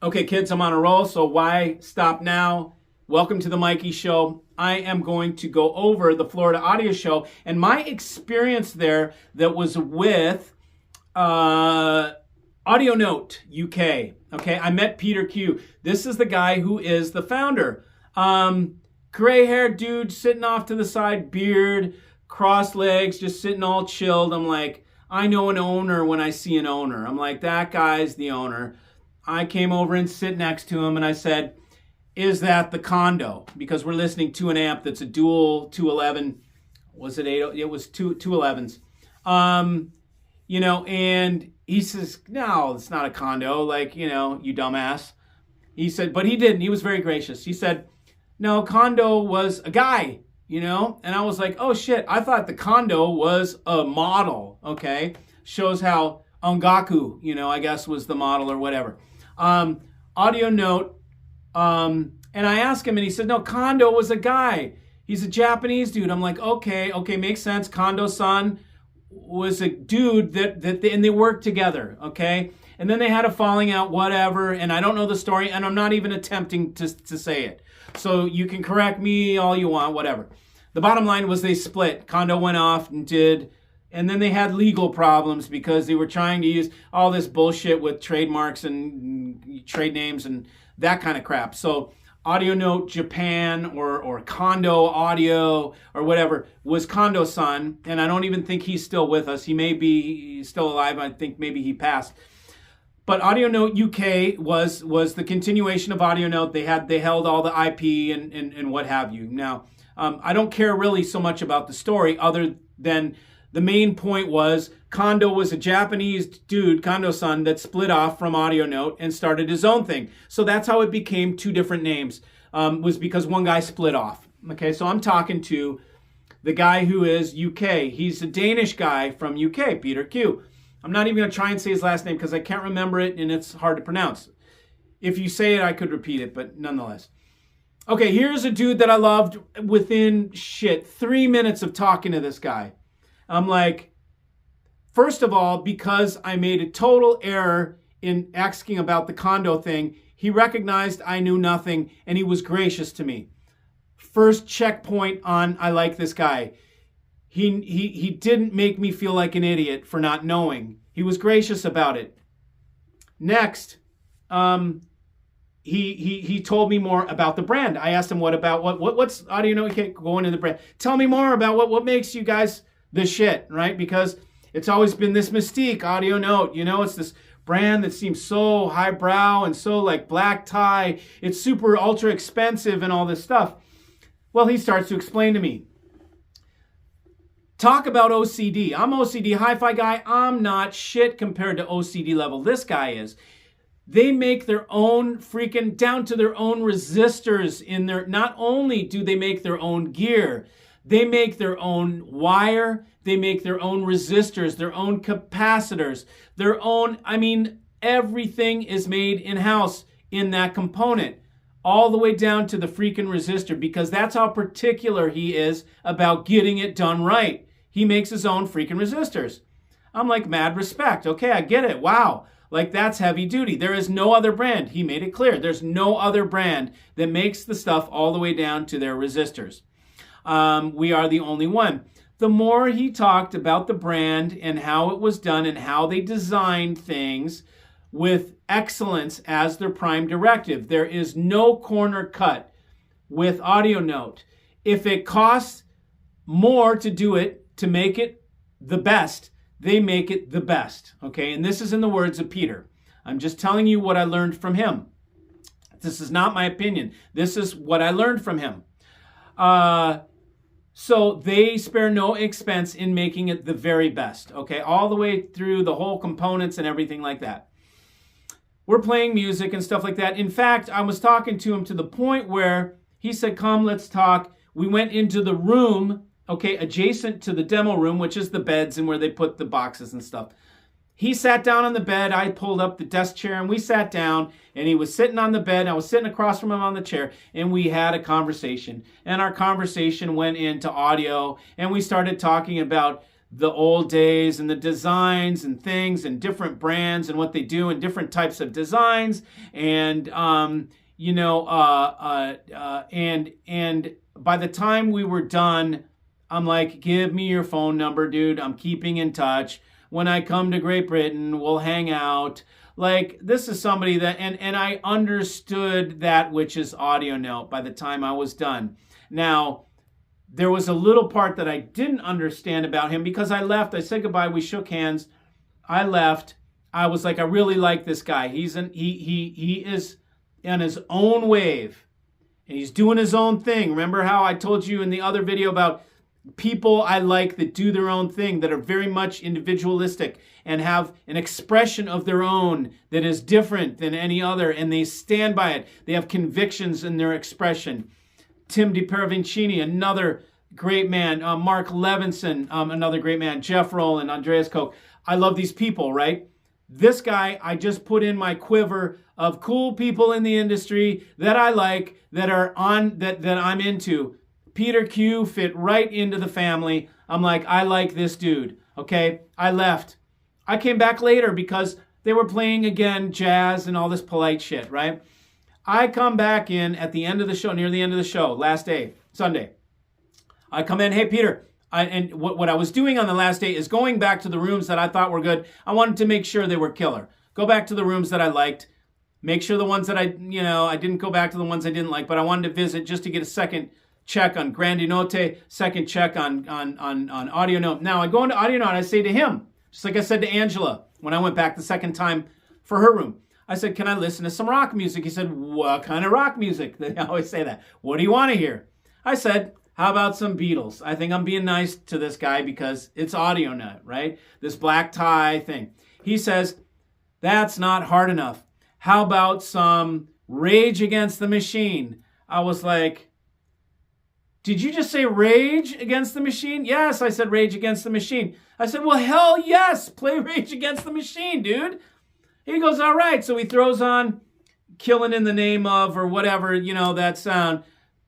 Okay, kids, I'm on a roll, so why stop now? Welcome to the Mikey Show. I am going to go over the Florida Audio Show and my experience there that was with Audio Note UK. Okay, I met Peter Q. This is the guy who is the founder. Gray-haired dude sitting off to the side, beard, crossed legs, just sitting all chilled. I'm like, I know an owner when I see an owner. I'm like, that guy's the owner. I came over and sit next to him and I said, is that the condo? Because we're listening to an amp that's a dual 211. Was it 8? It was 211s. And he says, no, it's not a condo. Like, you dumbass. He said, but he didn't. He was very gracious. He said, no, condo was a guy, And I was like, oh shit, I thought the condo was a model, okay? Shows how Ongaku, I guess was the model or whatever. Audio Note, and I asked him and he said, no, Kondo was a guy. He's a Japanese dude. I'm like, okay, makes sense. Kondo-san was a dude and they worked together, okay? And then they had a falling out, whatever, and I don't know the story, and I'm not even attempting to say it. So you can correct me all you want, whatever. The bottom line was they split. Kondo went off and then they had legal problems because they were trying to use all this bullshit with trademarks and trade names and that kind of crap. So Audio Note Japan or Kondo Audio or whatever was Kondo-san, and I don't even think he's still with us. He may be still alive. I think maybe he passed. But Audio Note UK was the continuation of Audio Note. They held all the IP and what have you. Now, I don't care really so much about the story other than the main point was Kondo was a Japanese dude, Kondo-san, that split off from Audio Note and started his own thing. So that's how it became two different names, was because one guy split off. Okay, so I'm talking to the guy who is UK. He's a Danish guy from UK, Peter Q. I'm not even going to try and say his last name because I can't remember it and it's hard to pronounce. If you say it, I could repeat it, but nonetheless. Okay, here's a dude that I loved within 3 minutes of talking to this guy. I'm like, first of all, because I made a total error in asking about the condo thing, he recognized I knew nothing and he was gracious to me. First checkpoint on I like this guy. He didn't make me feel like an idiot for not knowing. He was gracious about it. Next, he told me more about the brand. I asked him what's Audio Note? Okay, go into the brand. Tell me more about what makes you guys the shit, right? Because it's always been this mystique, Audio Note. It's this brand that seems so highbrow and so like black tie. It's super ultra expensive and all this stuff. Well, he starts to explain to me. Talk about OCD. I'm OCD hi-fi guy. I'm not shit compared to OCD level. This guy is. They make their own freaking, down to their own resistors in their, not only do they make their own gear, they make their own wire, they make their own resistors, their own capacitors, their own, everything is made in-house in that component, all the way down to the freaking resistor, because that's how particular he is about getting it done right. He makes his own freaking resistors. I'm like, mad respect. Okay, I get it. Wow. Like, that's heavy duty. There is no other brand. He made it clear. There's no other brand that makes the stuff all the way down to their resistors. We are the only one. The more he talked about the brand and how it was done and how they designed things with excellence as their prime directive. There is no corner cut with Audio Note. If it costs more to do it, to make it the best, they make it the best. Okay, and this is in the words of Peter. I'm just telling you what I learned from him. This is not my opinion. This is what I learned from him. So they spare no expense in making it the very best, okay? All the way through the whole components and everything like that. We're playing music and stuff like that. In fact, I was talking to him to the point where he said, come, let's talk. We went into the room, okay, adjacent to the demo room, which is the beds and where they put the boxes and stuff. He sat down on the bed. I pulled up the desk chair and we sat down, and he was sitting on the bed. I was sitting across from him on the chair, and we had a conversation. And our conversation went into audio, and we started talking about the old days and the designs and things and different brands and what they do and different types of designs and and by the time we were done, I'm like, give me your phone number, dude. I'm keeping in touch. When I come to Great Britain, we'll hang out. Like, this is somebody that, and I understood that which is audio note by the time I was done. Now, there was a little part that I didn't understand about him because I left. I said goodbye. We shook hands. I left. I was like, I really like this guy. He is on his own wave. And he's doing his own thing. Remember how I told you in the other video about people I like that do their own thing, that are very much individualistic and have an expression of their own that is different than any other, and they stand by it. They have convictions in their expression. Tim DiPervincini, another great man. Mark Levinson, another great man. Jeff Rowland, Andreas Koch. I love these people, right? This guy, I just put in my quiver of cool people in the industry that I like, that are on, that I'm into. Peter Q fit right into the family. I'm like, I like this dude. Okay, I left. I came back later because they were playing again jazz and all this polite shit, right? I come back in at the end of the show, near the end of the show, last day, Sunday. I come in, hey, Peter. And what I was doing on the last day is going back to the rooms that I thought were good. I wanted to make sure they were killer. Go back to the rooms that I liked. Make sure the ones that I didn't go back to the ones I didn't like, but I wanted to visit just to get a second check on Grandi Note, second check on Audio Note. Now, I go into Audio Note and I say to him, just like I said to Angela when I went back the second time for her room, I said, can I listen to some rock music? He said, what kind of rock music? They always say that. What do you want to hear? I said, how about some Beatles? I think I'm being nice to this guy because it's Audio Note, right? This black tie thing. He says, that's not hard enough. How about some Rage Against the Machine? I was like, did you just say Rage Against the Machine? Yes, I said Rage Against the Machine. I said, well, hell yes, play Rage Against the Machine, dude. He goes, all right. So he throws on Killing in the Name of, or whatever, that sound.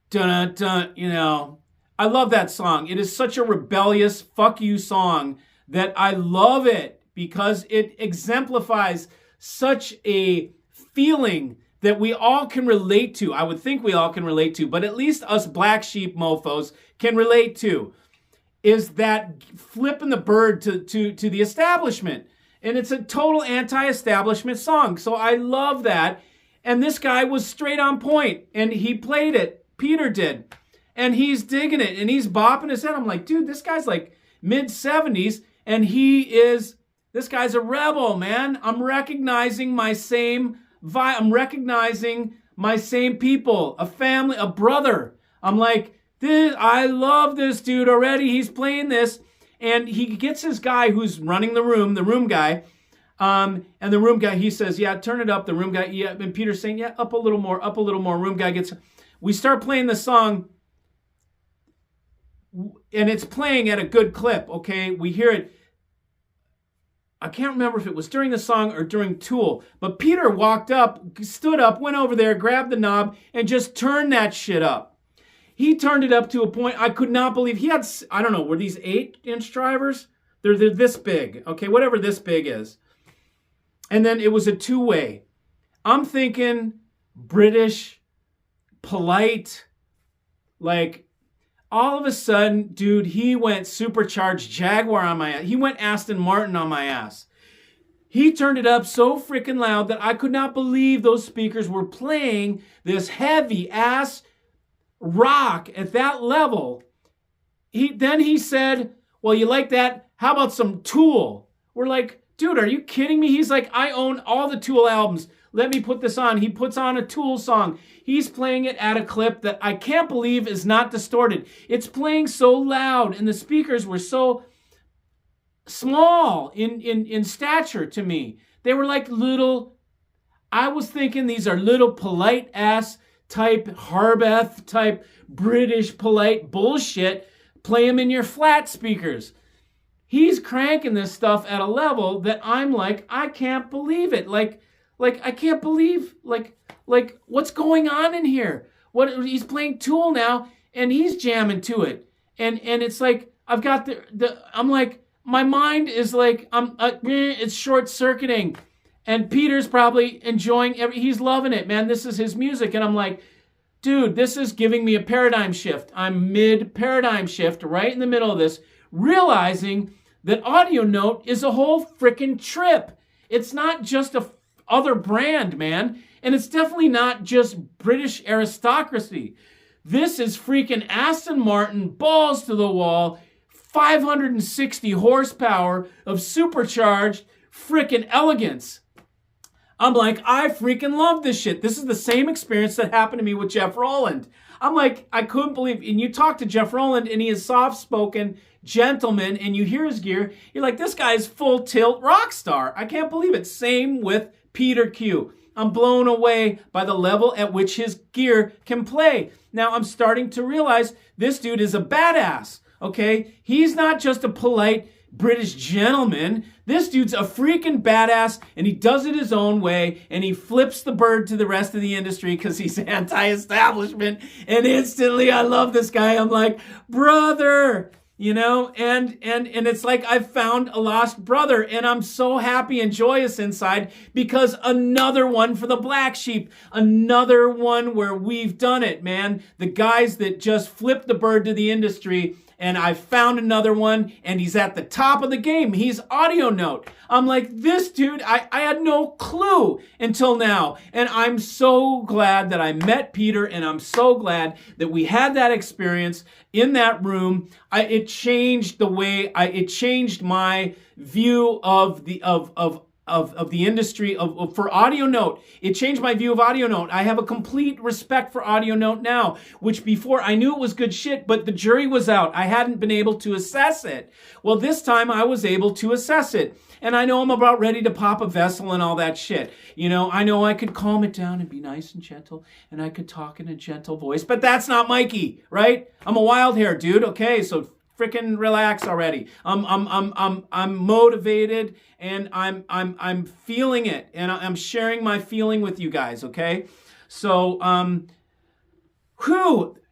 Dun, dun, I love that song. It is such a rebellious fuck you song that I love it because it exemplifies such a feeling that we all can relate to. I would think we all can relate to, but at least us black sheep mofos can relate to, is that flipping the bird to the establishment. And it's a total anti-establishment song. So I love that. And this guy was straight on point, and he played it. Peter did. And he's digging it, and he's bopping his head. I'm like, dude, this guy's like mid-70s, and this guy's a rebel, man. I'm recognizing my same vibe. I'm recognizing my same people, a family, a brother. I'm like, I love this dude already. He's playing this. And he gets his guy who's running the room guy. And the room guy, he says, yeah, turn it up. The room guy, yeah. And Peter's saying, yeah, up a little more. Room guy we start playing the song. And it's playing at a good clip, okay? We hear it. I can't remember if it was during the song or during Tool. But Peter walked up, stood up, went over there, grabbed the knob, and just turned that shit up. He turned it up to a point I could not believe. He had, I don't know, were these 8-inch drivers? They're this big, okay, whatever this big is. And then it was a two-way. I'm thinking British, polite, like, all of a sudden, dude, he went supercharged Jaguar on my ass. He went Aston Martin on my ass. He turned it up so freaking loud that I could not believe those speakers were playing this heavy-ass rock at that level. Then he said, well, you like that? How about some Tool? We're like, dude, are you kidding me? He's like, I own all the Tool albums. Let me put this on. He puts on a Tool song. He's playing it at a clip that I can't believe is not distorted. It's playing so loud, and the speakers were so small in stature to me. They were like little, I was thinking these are little polite ass type Harbeth type British polite bullshit. Play them in your flat speakers. He's cranking this stuff at a level that I'm like, I can't believe it. Like I can't believe, like what's going on in here? He's playing Tool now, and he's jamming to it, and it's like I've got I'm like, my mind is like, it's short-circuiting. And Peter's probably enjoying he's loving it, man. This is his music. And I'm like, dude, this is giving me a paradigm shift. I'm mid-paradigm shift, right in the middle of this, realizing that Audio Note is a whole freaking trip. It's not just a other brand, man. And it's definitely not just British aristocracy. This is freaking Aston Martin, balls to the wall, 560 horsepower of supercharged freaking elegance. I'm like, I freaking love this shit. This is the same experience that happened to me with Jeff Rowland. I'm like, I couldn't believe, and you talk to Jeff Rowland and he is soft-spoken gentleman and you hear his gear, you're like, this guy is full tilt rock star. I can't believe it. Same with Peter Q. I'm blown away by the level at which his gear can play. Now I'm starting to realize this dude is a badass, okay? He's not just a polite British gentleman. This dude's a freaking badass, and he does it his own way, and he flips the bird to the rest of the industry because he's anti-establishment, and instantly I love this guy. I'm like, brother, you know, and it's like I've found a lost brother, and I'm so happy and joyous inside because another one for the black sheep, another one where we've done it, man. The guys that just flipped the bird to the industry, and I found another one, and he's at the top of the game. He's Audio Note. I'm like, this dude, I had no clue until now. And I'm so glad that I met Peter, and I'm so glad that we had that experience in that room. It changed the way, it changed my view of the industry for Audio Note. It changed my view of Audio Note. I have a complete respect for Audio Note now, which before I knew it was good shit, but the jury was out. I hadn't been able to assess it. Well, this time I was able to assess it. And I know I'm about ready to pop a vessel and all that shit. You know I could calm it down and be nice and gentle, and I could talk in a gentle voice, but that's not Mikey, right? I'm a wild hair dude, okay? So freaking relax already. I'm motivated, and I'm feeling it, and I'm sharing my feeling with you guys, okay? So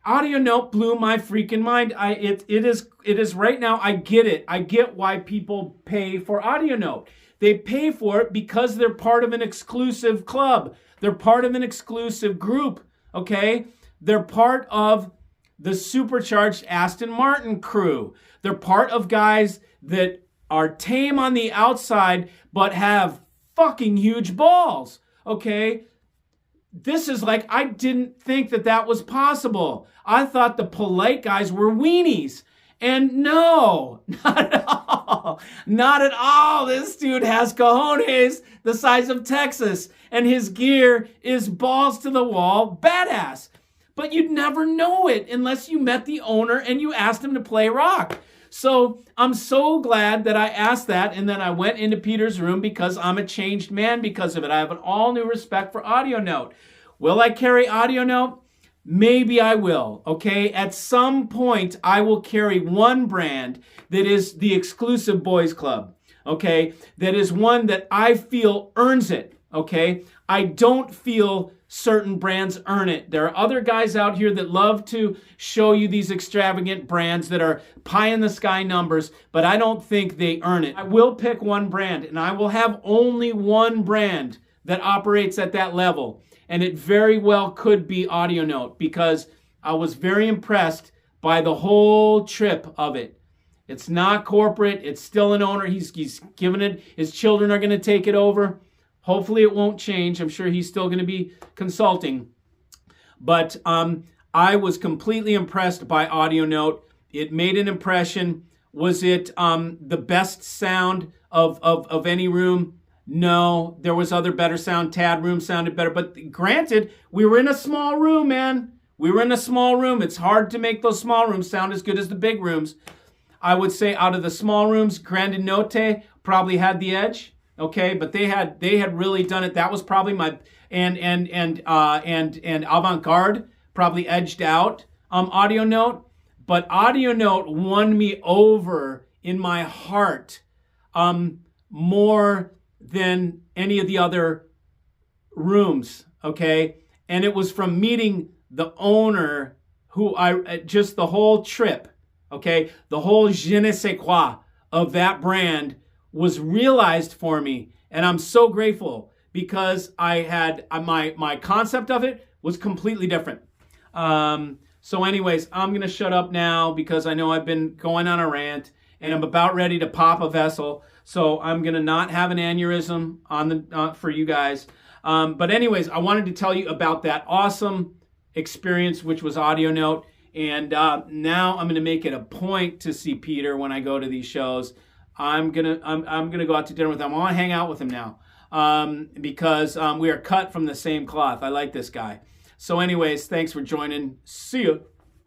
Audio Note blew my freaking mind. It is right now. I get it. I get why people pay for Audio Note. They pay for it because they're part of an exclusive club. They're part of an exclusive group, okay? They're part of the supercharged Aston Martin crew. They're part of guys that are tame on the outside but have fucking huge balls, okay? This is like, I didn't think that was possible. I thought the polite guys were weenies. And no, not at all. Not at all. This dude has cojones the size of Texas, and his gear is balls to the wall badass. But you'd never know it unless you met the owner and you asked him to play rock. So I'm so glad that I asked that, and then I went into Peter's room because I'm a changed man because of it. I have an all new respect for Audio Note. Will I carry Audio Note? Maybe I will, okay? At some point, I will carry one brand that is the exclusive boys club, okay? That is one that I feel earns it, okay? I don't feel certain brands earn it. There are other guys out here that love to show you these extravagant brands that are pie in the sky numbers, but I don't think they earn it. I will pick one brand, and I will have only one brand that operates at that level. And it very well could be Audio Note because I was very impressed by the whole trip of it. It's not corporate. It's still an owner. He's given it. His children are going to take it over. Hopefully it won't change. I'm sure he's still going to be consulting. But I was completely impressed by Audio Note. It made an impression. Was it the best sound of any room? No, there was other better sound. Tad room sounded better. But granted, we were in a small room, man. We were in a small room. It's hard to make those small rooms sound as good as the big rooms. I would say out of the small rooms, Grande Note probably had the edge. Okay, but they had really done it. That was probably my and Avant-Garde probably edged out Audio Note, but Audio Note won me over in my heart more than any of the other rooms, okay? And it was from meeting the owner who just the whole trip, okay? The whole je ne sais quoi of that brand was realized for me. And I'm so grateful because I had my concept of it was completely different. So anyways, I'm going to shut up now because I know I've been going on a rant and I'm about ready to pop a vessel. So I'm going to not have an aneurysm on the for you guys. But anyways, I wanted to tell you about that awesome experience, which was Audio Note. And now I'm going to make it a point to see Peter when I go to these shows. I'm gonna go out to dinner with him. I want to hang out with him now because we are cut from the same cloth. I like this guy. So anyways, thanks for joining. See ya.